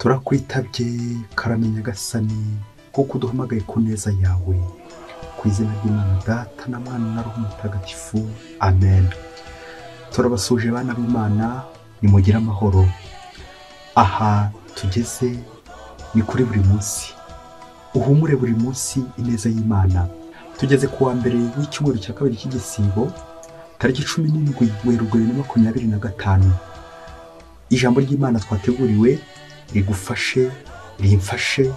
turakwitabye karame nyagasani kuko uduhamagaye ku neza yawe, ku izina ry'Imana Data na Mwana na Roho Mutagatifu, amen. Turabasuje bana b'Imana, nimugire amahoro. Aha tugeze ni kuri buri munsi, uhumure buri munsi ineza y'Imana. Tugeze ku wa mbere w'icyumweru cya kabiri cy'igisibo, tariki 17 Werurwe 2025. Ijambo ry'Imana twateguriwe rigufashe, rimfashe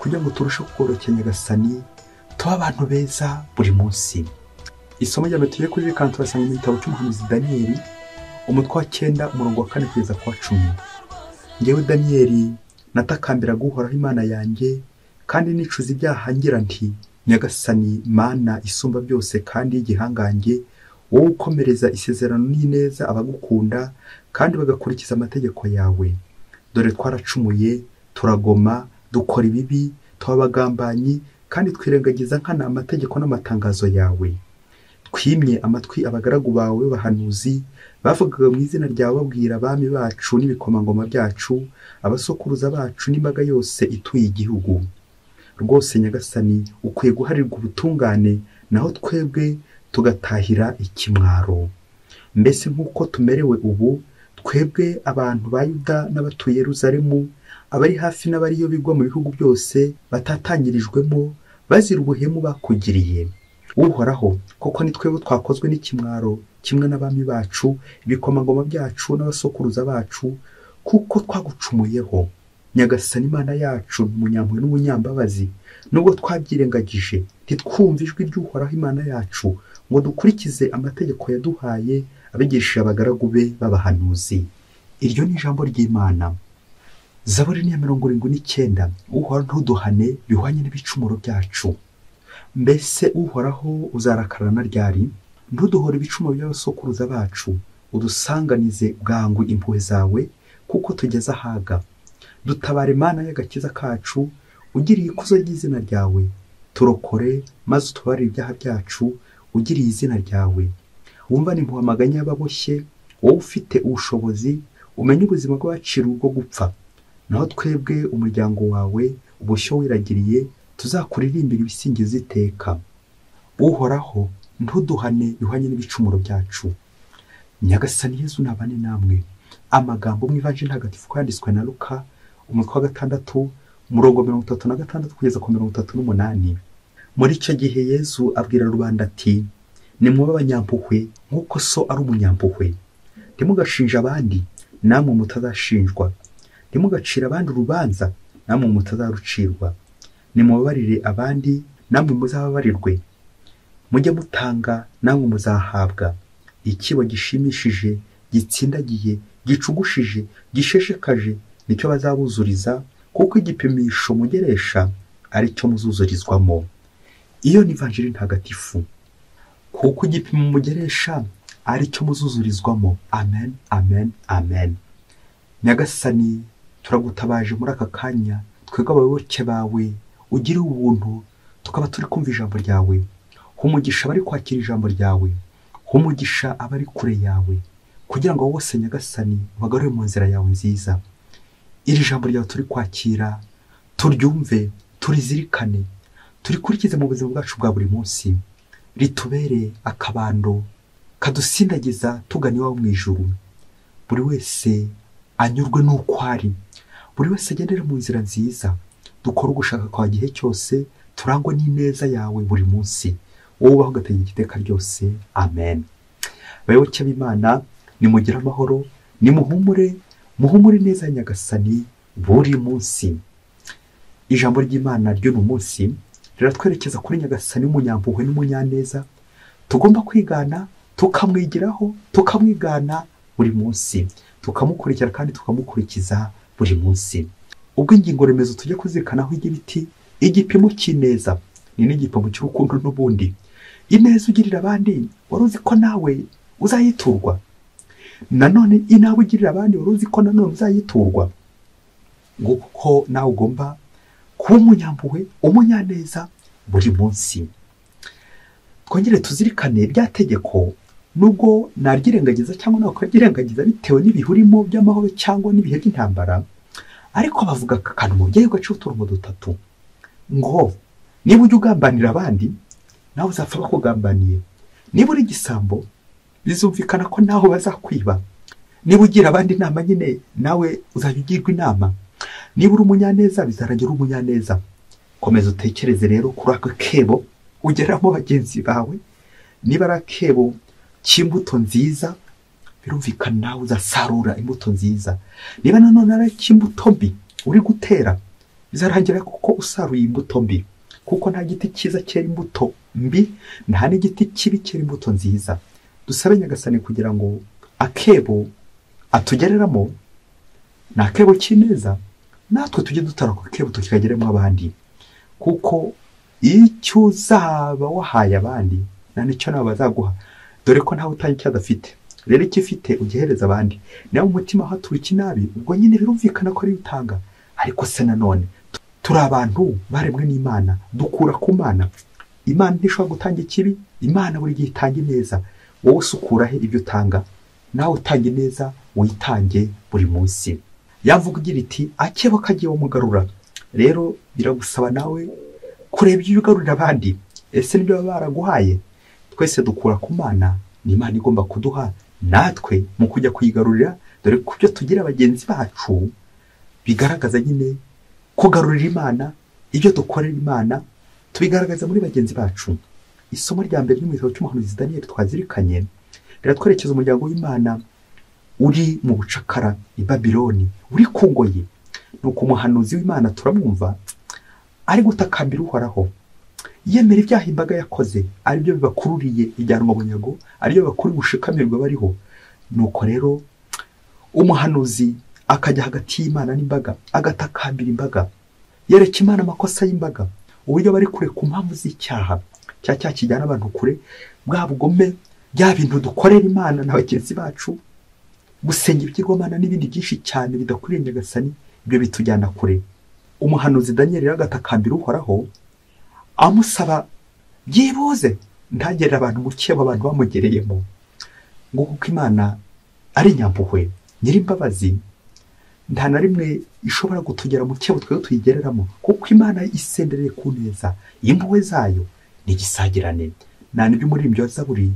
kugira ngo turusheho kugorokera nyagasani, tuba abantu beza buri munsi. Isomo rya tugiye kuririkana turasanga mu gitabo cy'umuhanuzi Daniyeli, umutwe wa 9 umurongo wa 4 kugeza ku wa 10. Ngewe Daniyeli natakambiraga Uhoraho Imana yanjye, kandi nicuza ibyaha ngira nti: Nyagasani Mana isumba byose kandi y'igihangange, wowe ukomereza isezerano n'ineza abagukunda kandi bagakurikiza amategeko yawe. Dore twaracumuye, turagoma, dukora ibibi, twabagambanyi kandi twirengagiza nkana amategeko n'amatangazo yawe. Twimye amatwi abagaragu bawe bahanuzi bavugaga mu izina ryawe babwira abami bacu n'ibikomangoma byacu, abasokuruza bacu n'imbaga yose ituye igihugu. Rwose nyagasani ukwiye guharirwa ubutungane, naho twebwe tugatahira ikimwaro. Mbese nk'uko tumerewe ubu, twebwe abantu ba Yuda n'abatuye Yerusalemu, abari hafi n'abariyo bigwa mu bihugu byose batatanyirijwemo, bazira ubuhemu bakugiriye. Uhoraho, koko ni twebwe twakozwe n'ikimwaro kimwe n'abami bacu, ibikomangoma byacu n'abasokuruza bacu, kuko twagucumuyeho. Nyagasani Imana yacu umunyampuhwe n'umunyambabazi, nubwo twabyirengagije ntitwumve ijwi ry'Uhoraho Imana yacu ngo dukurikize amategeko yaduhaye abigishije abagaragu be b'abahanuzi. Iryo ni ijambo ry'Imana. Zaburi ni 79. Uhoraho ntuduhane bihwanye n'ibicumuro byacu. Mbese Uhoraho uzarakarana ryari? Ntuduhore ibicumuro by'abasokuruza bacu, udusanganize bwangu impuhwe zawe, kuko tugeze ahaga. Dutabare Mana y'agakiza kacu, ugiriye ikuzo ry'izina ryawe. Turokore maze utubarire ibyaha byacu, ugiriye izina ryawe. Wumva impuhwe amaganya y'ababoshye, wowe ufite ubushobozi, umenye ubuzima bw'abacira ubwo gupfa. Naho twebwe umuryango wawe ubushyo wiragiriye, tuzakuririmbira ibisingizo iteka. Uhoraho ntuduhane bihwanye n'ibicumuro byacu. Nyagasani Yesu nabane namwe. Amagambo mu Ivanjili ntagatifu yanditswe na Luka, umutwe wa 6 umurongo 36 kugeza ku 38. Muri icyo gihe Yesu abwira rubanda ati: nimube abanyampuhwe nk'uko so ari umunyampuhwe. Ntimugashinja abandi, namwe mutazashinjwa. Ntimugacira abandi urubanza, namwe mutazarucirwa. Nimubabarire abandi, namwe muzababarirwe. Mujye mutanga, namwe muzahabwa. Ikibo gishimishije, gitsindagiye, gicugushije, gisheshekaje nicyo bazabuzuriza, kuko igipimisho mugeresha ari cyo muzuzurizwamo. Iyo ni Ivanjili ntagatifu. Kuko igipimo mugeresha ari cyo muzuzurizwamo. Amen, amen, amen. Nyagasani turagutabaje muri aka kanya, twebwe abayoboke bawe, ugire ubuntu tukaba turi kumva ijambo ryawe. Humugisha abari kwakira ijambo ryawe, humugisha abari kure yawe, kugira ngo bose nyagasani bagarure mu nzira yawe nziza. Iri jambo ryawe turi kwakira, turyumve, turizirikane, turikurikize mu buzima bwacu bwa buri munsi. Ritubere akabando kadusindagiza tugana iwawe mu ijuru. Buri wese anyurwe n'uko ari, buri wese agendera mu nzira nziza. Dukora ugushaka kwa gihe cyose, turangwa n'ineza yawe buri munsi. Wowe ubaho ugategeka iteka ryose. Amen. Bayoboke b'Imana, nimugire amahoro, nimuhumure, muhumure neza nyagasani buri munsi. Ijambo ry'Imana ryo mu munsi riratwerekeza kuri nyagasani w'umunyampuhwe n'umunyaneza, tugomba kwigana, tukamwigiraho, tukamwigana buri munsi, tukamukurikira kandi tukamukurikiza buri munsi. Ubwo ingingo remezo tujye kuzirikanaho igira iti: igipimo cy'ineza ni n'igipimo cy'urukundo n'ubundi. Ineza ugirira abandi, wari uzi ko nawe uzayiturwa. Nanone inawe ugirira abandi, wari uzi ko nanone uzayiturwa. Nguko nawe ugomba kuba umunyampuhwe, umunyaneza buri munsi. Twongere tuzirikane rya tegeko, nubwo naryirengagiza cyangwa nawe ukabyirengagiza bitewe n'ibihurimo by'amahoro cyangwa n'ibihe by'intambara, ariko bavuga akantu umubyeyi gaciye uturongo dutatu ngo niba ujya ugambanira abandi nawe uzapfa bakugambaniye, niba uri igisambo bizumvikana ko naho bazakwiba, niba ugira abandi inama nyine nawe uzajya ugirwa inama, niba uri umunyaneza bizarangira uri umunyaneza. Komeza utekereze rero kuri ako kebo ugeramo bagenzi bawe, niba ari akebo k'imbuto nziza birumvikana nawe uzasarura imbuto nziza, niba nanone ari ak'imbuto mbi uri gutera bizarangira kuko usaruye imbuto mbi, kuko nta giti cyiza cyera imbuto mbi, nta n'igiti kibi cyera imbuto nziza. Dusabe Nyagasani kugira ngo akebo atugereramo ni akebo k'ineza, natwe tujye dutara ku kebo tukikageremo abandi, kuko icyo uzaba wahaye abandi nta nicyo nabo bazaguha, dore ko ntawe utanga icyo adafite. Rero icyo ufite ugihereza abandi, nawe mu mutima haturuka inabi ubwo nyine birumvikana ko ari utanga. Ariko se nanone turi abantu baremwe n'Imana, dukura ku Mana. Imana ntishobora gutanga ikibi, Imana buri gihe itanga ineza. Wowe usukura he ibyo utanga, nawe utanga ineza witange buri munsi. Yavuga igira iti akebo kagiye umugarura. Rero biragusaba nawe kureba ibyo ugarurira abandi, ese nibyo baba baraguhaye? Twese dukura ku Mana, ni Imana igomba kuduha natwe mu kujya kuyigarurira, dore ko ibyo tugira bagenzi bacu bigaragaza nyine kugarurira Imana. Ibyo dukorera Imana tubigaragaza muri bagenzi bacu. Isomo rya mbere mu gitabo cy'umuhanuzi Daniyeli twazirikanye riratwerekeza umuryango w'Imana uri mu bucakara i Babiloni, uri ku ngoyi. Nuko umuhanuzi w'Imana turamwumva ari gutakambira Uhoraho, yemera ibyaha imbaga yakoze ari byo bibakururiye ijyanwa bunyago, ari byo bakuri gushikamirwa bariho. Nuko rero umuhanuzi akajya hagati y'Imana n'imbaga, agatakambira imbaga, yereka Imana amakosa y'imbaga, uburyo bari kure ku mpamvu z'icyaha cya kijyana abantu kure, bwa bugome, bya bintu dukorera Imana na bagenzi bacu, gusenga ibigirwamana n'ibindi byinshi cyane bidakwiriye Nyagasani, ibyo bitujyana kure. Umuhanuzi Daniyeli agatakambira Uhoraho amusaba byibuze ntagerera abantu mu cyebo abantu bamugereyemo, ngo kuko Imana ari nyampuhwe nyirimbabazi, nta na rimwe ishobora kutugera mu cyebo twe tuyigereramo, kuko Imana isendereye ku neza, impuhwe zayo ni igisagirane. Nta n'ibyo umuririmbyi wa Zaburi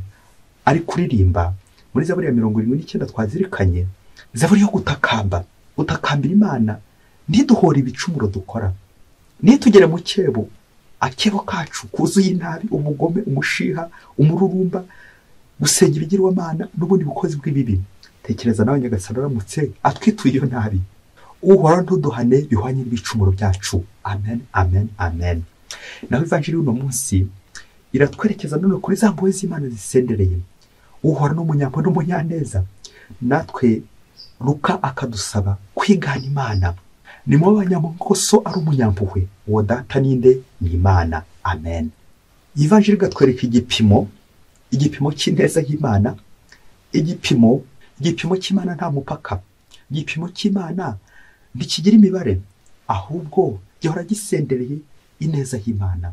ari kuririmba muri Zaburi ya 79 twazirikanye, Zaburi yo gutakamba, utakambira Imana ntiduhora ibicumuro dukora, nitugere mu cyebo, akebo kacu kuzuye inabi, ubugome, umushiha, umururumba, gusenga ibigirwamana n'ubundi bukozi bw'ibibi. Tekereza nawe Nyagasani aramutse atwituye iyo nabi, Uhoraho ntuduhane bihwanye n'ibicumuro byacu. Amen, amen, amen. Naho ivanjiri y'uno munsi iratwerekeza none kuri za mpuhwe z'Imana zisendereye. Uhoraho n'umunyampuhwe n'umunyaneza, natwe Luka akadusaba kwigana Imana. Ni mu banyampuhwe ko so ari umunyampuhwe, uwo data ninde? Ni Imana. Amen. Ivanjiri gatwereka igipimo cy'ineza y'Imana, igipimo cy'Imana nta mupaka, igipimo cy'Imana ntikigira imibare, ahubwo gihora gisendereye ineza y'Imana,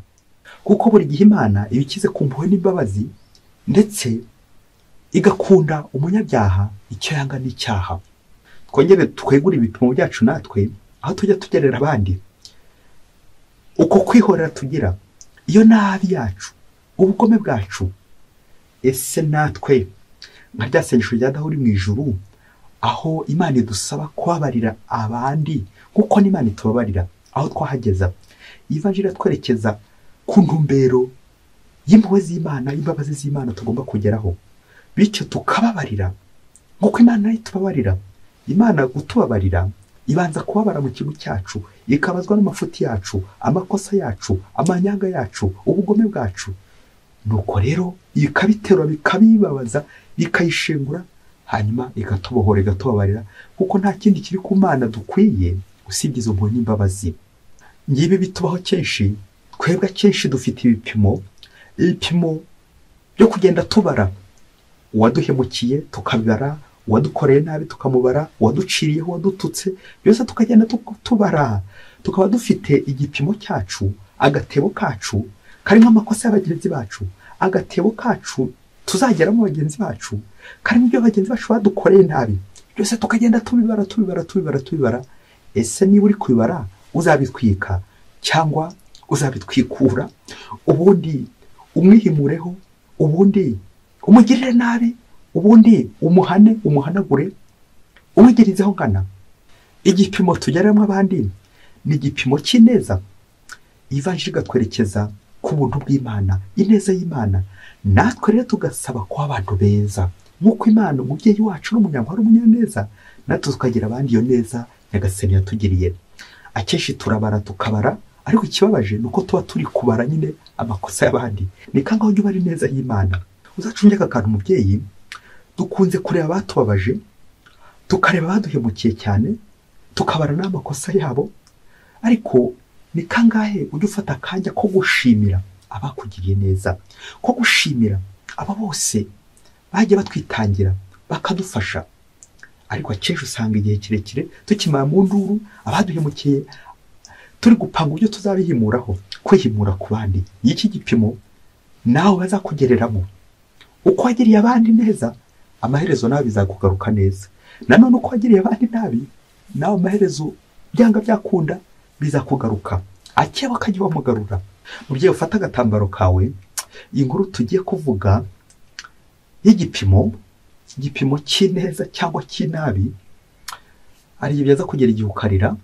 kuko buri gihe Imana ibikize ku mpuhwe n'imbabazi, ndetse igakunda umunyabyaha icyo yanga n'icyaha. Twongere twegure ibipimo byacu natwe, aho tujya tugerera abandi uko kwihorera tugira, iyo nabi yacu, ubugome bwacu. Ese natwe nka rya sengesho rya Dawudi mu ijuru, aho Imana idusaba kubabarira abandi kuko n'Imana itubabarira, aho twahageza. Ivanjiri twerekeza ku ntumbero y'impuhwe z'Imana, y'imbabazi z'Imana tugomba kugeraho, bityo tukababarira nk'uko Imana itubabarira. Imana gutubabarira ibanza kubabara mu kintu cyacu, ikabazwa n'amafuti yacu, amakosa yacu, amanyanga yacu, ubugome bwacu. Nuko rero ikabiterura bikabibabaza, ikayishengura, hanyuma ikatubohora, igatubabarira, kuko nta kindi kiri ku Mana dukwiye usibye izo mpuhwe n'imbabazi. Ngibi bitubaho kenshi, twebwe kenshi dufite ibipimo byo kugenda tubara, uwaduhemukiye tukabara, uwadukoreye nabi tukamubara, uwaduciriyeho, uwadututse, byose tukagenda tubara. Tukaba dufite igipimo cyacu, agatebo kacu karimo amakosa y'abagenzi bacu, agatebo kacu tuzageramo bagenzi bacu karimo ibyo bagenzi bacu badukoreye nabi, byose tukagenda tubibara. ese niba uri kubibara uzabitwika cyangwa uzabitwikura, ubundi umwihimureho, ubundi umugirire nabi, ubundi umuhanagure, umwigirizeho ngana. Igipimo tugeramo abandi ni igipimo cy'ineza. Ivanjiri igatwerekeza ku buntu bw'Imana, ineza y'Imana. Natwe rero tugasaba kuba abantu beza nk'uko Imana umubyeyi wacu n'umunyamahoro umunyaneza, natwe tukagira abandi iyo neza Nyagasani yatugiriye. Akenshi turabara tukabara, ariko ikibabaje ni uko tuba turi kubara nyine amakosa y'abandi. Ni kangaho ujya ubara ineza y'Imana. Uzacunge aka kantu umubyeyi, dukunze kureba abatubabaje, tukareba abaduhemukiye cyane, tukabara n'amakosa yabo, ariko ni kangahe ujya ufata akanya ko gushimira abakugiriye neza, ko gushimira aba bose bagiye batwitangira bakadufasha. Ariko akenshi usanga igihe kirekire tukimara mu nduru abaduhemukiye turi gupanga uburyo tuzabihimuraho. Kwihimura ku bandi ni iki gipimo nawe bazakugereramo. Uko wagiriye abandi neza, amaherezo nawe bizakugaruka neza. Nanone uko wagiriye abandi nabi, nawe amaherezo byanga byakunda bizakugaruka. Akeba akajya bamugarura. Mubyeyi ufata agatambaro kawe, iyi nkuru tugiye kuvuga y'igipimo cy'ineza cyangwa cy'inabi, ari igihe byaza kugera igihe ukarira.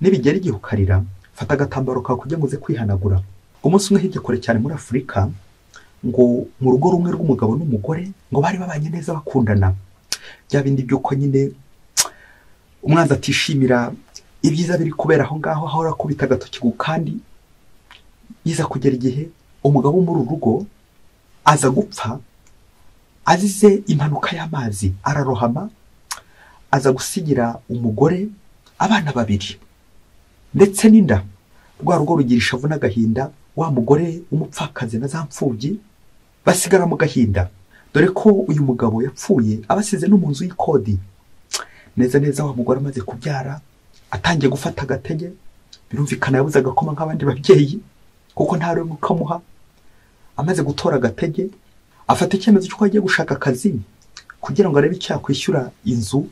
Nibigera igihe ukarira, fata agatambaro kawe kugira ngo uze kwihanagura. Umunsi umwe hirya kure cyane muri Afurika, ngo mu rugo rumwe rw'umugabo n'umugore ngo bari babanye neza bakundana. Bya bindi by'uko nyine umwanzi atishimira ibyiza biri kubera aho ngaho, ahora akubita agatoki ku kandi. Yiza kugera igihe umugabo muri uru rugo aza gupfa azize impanuka y'amazi, ararohama, aza gusigira umugore abana 2 ndetse n'inda. Rwa rugo rugira ishavu n'agahinda, wa mugore umupfakazi na za mfubyi basigara mu gahinda, dore ko uyu mugabo yapfuye abasize no mu nzu y'ikodi. Neza neza wa mugore amaze kubyara, atangiye gufata agatege, birumvikana yabuze agakoma nk'abandi babyeyi kuko nta rero mukamuha. Amaze gutora agatege, afata icyemezo cy'uko agiye gushaka akazi kugira ngo arebe icyo yakwishyura inzu,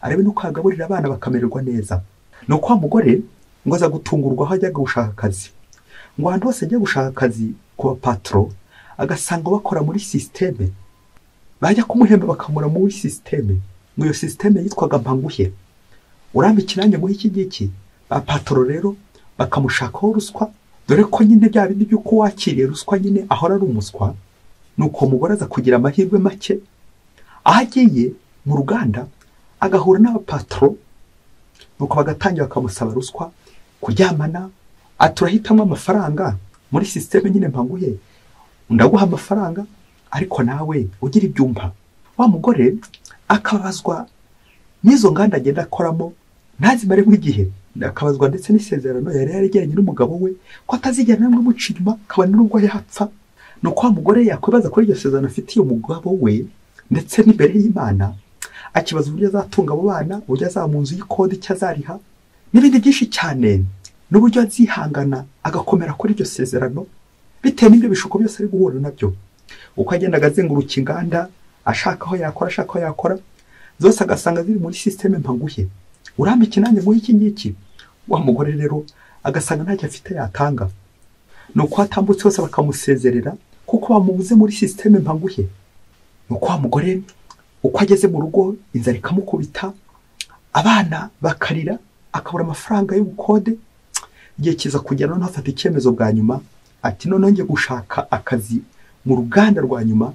arebe n'uko yagaburira abana bakamererwa neza. Nuko wa mugore ngo aza gutungurwa aho ajyaga gushaka akazi. Ngo ahantu hose agiye gushaka akazi ku bapatro, agasanga bakora muri systeme, bajya kumuhemba bakamura muri systeme. Ngo iyo systeme yitwaga Mpanguhe. Urambe ikirange ngo iki giki, bapatro rero bakamushakaho ruswa, dore ko nyine bya bindi by'uko wakiriye ruswa nyine ahora ari umuswa. Nuko umugore aza kugira amahirwe make, ahagiye mu ruganda agahura n'abapatro, nuko bagatangira bakamusaba ruswa, kuryamana. Aturahitamo amafaranga muri systeme nyine Mpanguhe, ndaguha amafaranga ariko nawe ugira ibyumba. Wa mugore akabazwa n'izo nganda agenda akoramo, ntazimare nk'igihe. Akabazwa ndetse n'isezerano yari yarigiranye n'umugabo we ko atazigera namwe muca inyuma, kabone n'ubwo yapfa. Nuko wa mugore yakwibaza kuri iryo sezerano afitiye umugabo we ndetse n'imbere y'Imana, akibaza uburyo azatunga abo bana, uburyo azamu nzu y'ikodi cyazariha n'ibindi byinshi cyane, n'uburyo azihangana agakomera kuri iryo sezerano bitewe n'ibyo bishuko byose ari guhura nabyo. Uko agendaga azenguruka inganda ashaka aho yakora, zose agasanga ziri muri systeme Mpanguhe. Urambe ikinange ngo iki ngiki, wa mugore rero agasanga ntacyo afite yatanga. Nuko atambutse hose bakamusezerera kuko bamubuze muri systeme Mpanguhe. Nuko wa mugore uko ageze mu rugo inzara ikamukubita, abana bakarira, akabura amafaranga y'ubukode. Igihe kiza kugera noneho afata icyemezo bwa nyuma, ati none ngiye gushaka akazi mu ruganda rwa nyuma,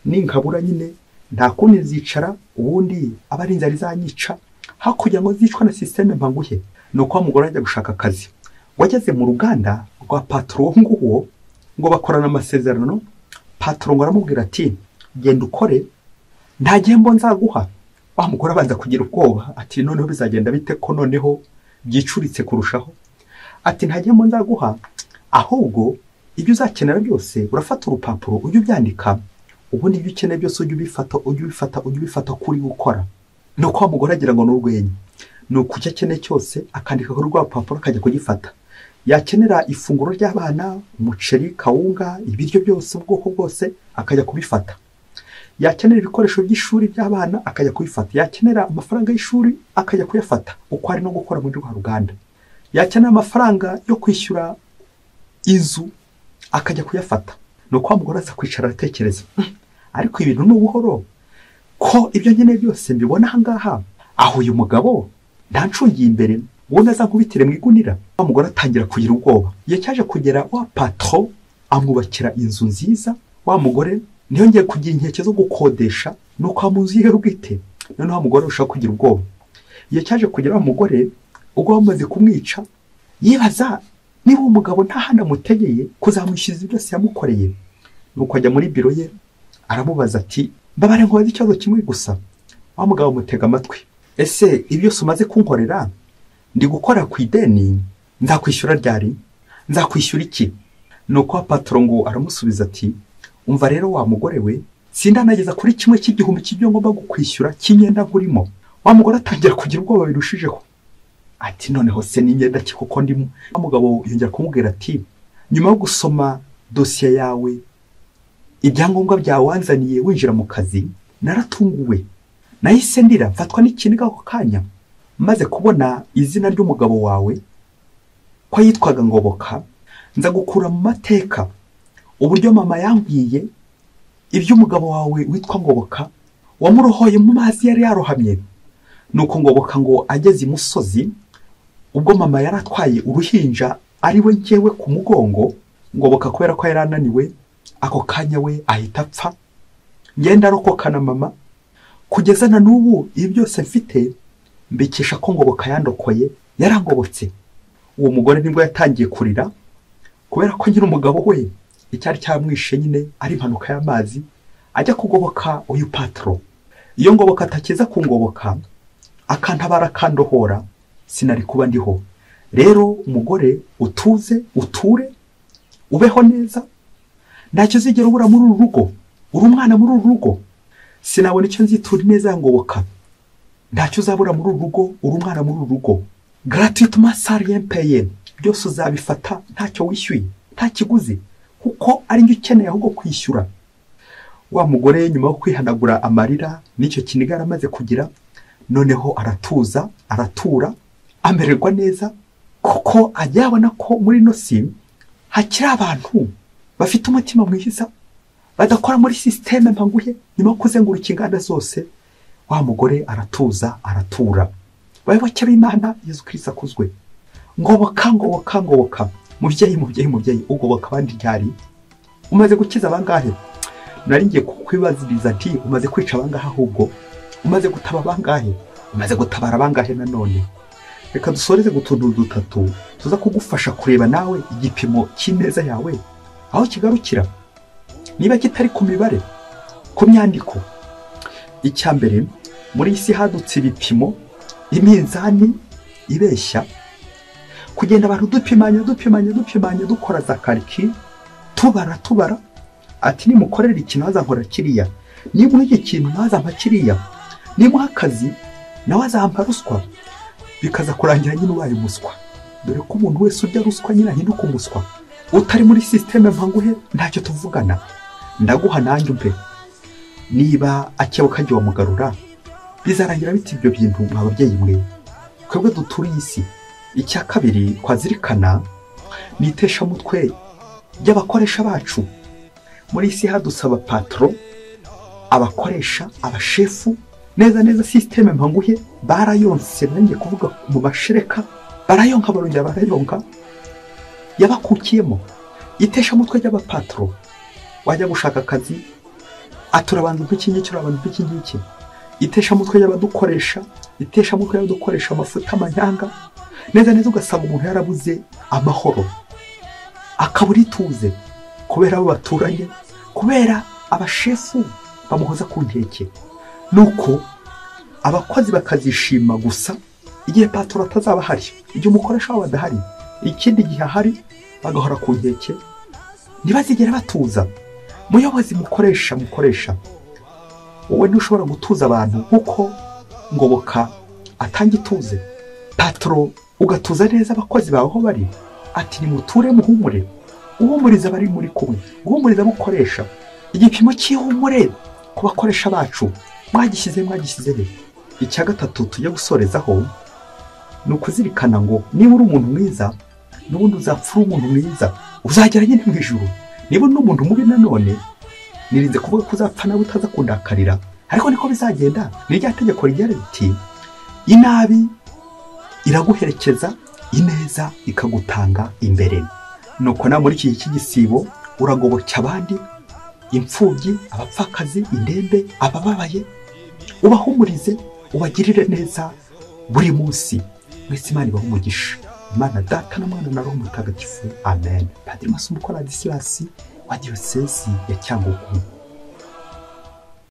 ninkabura nyine nta kundi nzicara, ubundi abari inzara izanyica hakugira ngo zicwa na systeme Mpanguhe. Nuko wa mugore ajya gushaka akazi. Wageze mu ruganda rwa patro nguwo, ngo bakorana amasezerano. Patro ngo aramubwira ati genda ukore, nta gihembo nzaguha. Wa mugore abanza kugira ubwoba, ati noneho bizagenda bite ko noneho byicuritse kurushaho. Ati nta gihembo nzaguha, ahubwo ibyo uzakenera byose urafata urupapuro ujye ubyandika, ubundi ibyo ukeneye byose ujye ubifata kuri gukora. Nuko wa mugore agira ngo n'urwenya. Nuko icyo akeneye cyose akandika kuri rwa rupapuro akajya kugifata. Yakenera ifunguro ry'abana, umuceri, kawunga, ibiryo byose ubwoko bwose akajya kubifata. yakenera ibikoresho by'ishuri by'abana akajya kubifata, yakenera amafaranga y'ishuri akajya kuyafata uko ari no gukora muri rwa ruganda, yakenera amafaranga yo kwishyura inzu akajya kuyafata. Nuko wa mugore aza kwicara aratekereza, ariko ibintu ni ubuhoro ko ibyo nkeneye byose mbibona aha ngaha, aho uyu mugabo ntancungiye imbere ubona aza nkubitire mu igunira. Wa mugore atangira kugira ubwoba. Igihe cyaje kugera wa patron amwubakira inzu nziza, wa mugore ntiyongeye kugira inkeke zo gukodesha, nuko mu nzu ye bwite. Noneho wa mugore ushaka kugira ubwoba. Igihe cyaje kugera wa mugore ubwo bamaze kumwica, yibaza niba umugabo nta handi amutegeye kuzamwishyuza byose yamukoreye. Nuko ajya muri biro ye aramubaza ati, mbabare nkubaze ikibazo kimwe gusa. Wa mugabo amutega amatwi, ese ibyo umaze kunkorera ndi gukora ku ideni, nzakwishyura ryari? Nzakwishyura iki? Nuko patron ngo aramusubiza ati, umva rero wa mugore we, sindanageza kuri kimwe cy'igihumbi cy'ibyo ngomba gukwishyura cy'imyenda ngurimo. Wa mugore atangira kugira ubwoba birushijeho, ati noneho se n'imyenda ki kuko ndimo? Wa mugabo yongera kumubwira ati, nyuma yo gusoma dosiye yawe, ibyangombwa byawe wanzaniye winjira mu kazi, naratunguwe, nahise ndira mfatwa n'ikiniga ako kanya, maze kubona izina ry'umugabo wawe ko yitwaga Ngoboka, nza gukura mu mateka uburyo mama yambwiye iby'umugabo wawe witwa Ngoboka wamurohoye mu mazi yari yarohamye. Nuko Ngoboka ngo ageze imusozi, ubwo mama yaratwaye uruhinja ari we njyewe ku mugongo, Ngoboka kubera ko yari ananiwe ako kanya we ahita apfa, ngenda rokokana mama kugeza na n'ubu ibi byose mfite mbikesha ko Ngoboka yandokoye, yarangobotse. Uwo mugore nibwo yatangiye kurira kubera ko ngira umugabo we icyari cyamwishe nyine ari impanuka y'amazi ajya kugoboka uyu patron. Iyo Ngoboka atakiza kungoboka akantabara kandohora, sinari kuba ndiho. Rero umugore utuze, uture, ubeho neza, ntacyo uzigera ubura muri uru rugo, uri umwana muri uru rugo. Sinabona icyo nzitura neza ya Ngoboka, ntacyo uzabura muri uru rugo, uri umwana muri uru rugo. Gratuitement sans rien payer, byose uzabifata ntacyo wishyuye, nta kiguzi, kuko ari njye ukeneye ahubwo kwishyura. Wa mugore nyuma yo kwihanagura amarira n'icyo kiniga amaze kugira, noneho aratuza, aratura, amererwa neza, kuko ajya abona ko muri no si hakiri abantu bafite umutima mwiza, badakora muri systeme mpanguhe. Nyuma yo kuzenguruka inganda zose, wa mugore aratuza, aratura. Bayoboke b'Imana, Yesu Kristo akuzwe. Ngoboka, Ngoboka, Ngoboka, mubyeyi, mubyeyi, mubyeyi, ugoboka abandi ryari? Umaze gukiza abangahe? Nari ngiye kukwibaziriza nti umaze kwica abangahe? Ahubwo umaze gutaba abangahe? Umaze gutabara abangahe? Nanone reka dusoreze gutuntu dutatu tuza kugufasha kureba nawe igipimo cy'ineza yawe aho kigarukira, niba kitari ku mibare, ku myandiko. Icyambere, muri isi hadutse ibipimo, iminzani ibeshya, kugenda abantu dupimanya dukora za kariki, tubara ati nimukorera ikintu hazankora kiriya, nimuha iki kintu ntazampa kiriya, nimuha akazi nawe azampa ruswa, bikaza kurangira nyine ubaye umuswa. Dore ko umuntu wese urya ruswa nyine ahinduka umuswa. Utari muri systeme mpanguhe ntacyo tuvugana, ndaguha nanjye umpe. Niba akebo kagiye wamugarura, bizarangira biti ibyo bintu mwababyeyi mwe, kwebwe duturiye isi. Icya kabiri kwazirikana nitesha mutwe y'abakoresha bacu. Muri isi hadusaba patron, abakoresha, abashefu, neza systeme mpanguhe barayonse, nanjye kuvuga mu mashereka, barayonka barongera barayonka, yabakukiyemo. Itesha mutwe y'abapatron, wajya gushaka akazi aturabanza nk'iki urabanza nk'iki. Itesha mutwe y'abadukoresha, itesha mutwe y'abadukoresha amafuta amanyanga, neza ugasanga umuntu yarabuze amahoro, akabura ituze kubera abo baturanye, kubera abashefu bamuhoza ku nkeke. Nuko abakozi bakazishima gusa igihe patron atazaba hari, igihe umukoresha wabo adahari, ikindi gihe ahari bagahora ku nkeke, ntibazigera batuza. Muyobozi mukoresha, wowe ntushobora gutuza abantu nkuko Ngoboka atanga ituze. Patron ugatuza neza abakozi bawe aho bari, ati nimuture muhumure, uhumuriza bari muri kumwe, uhumuriza mukoresha. Igipimo cy'ihumure ku bakoresha bacu mwagishyize he. Icya gatatu tujya gusorezaho ni ukuzirikana ngo niba uri umuntu mwiza n'ubundi uzapfa uri umuntu mwiza uzagera nyine mu ijuru. niba n'umuntu mubi nanone nirinze kuvuga ko uzapfa nawe utaza kundakarira, ariko niko bizagenda. ni rya tegeko rigira riti inabi iraguherekeza, ineza ikagutanga imbere. nuko na muri iki cy'igisibo uragoboka abandi, imfubyi, abapfakazi, indembe, abababaye, ubahumurize, ubagirire neza buri munsi. mwese Imana ibahe umugisha. Imana Data na Mwana na Roho Mutagatifu. Amen. Padiri Masumbuko Ladislas wa Diyosezi ya Cyangugu.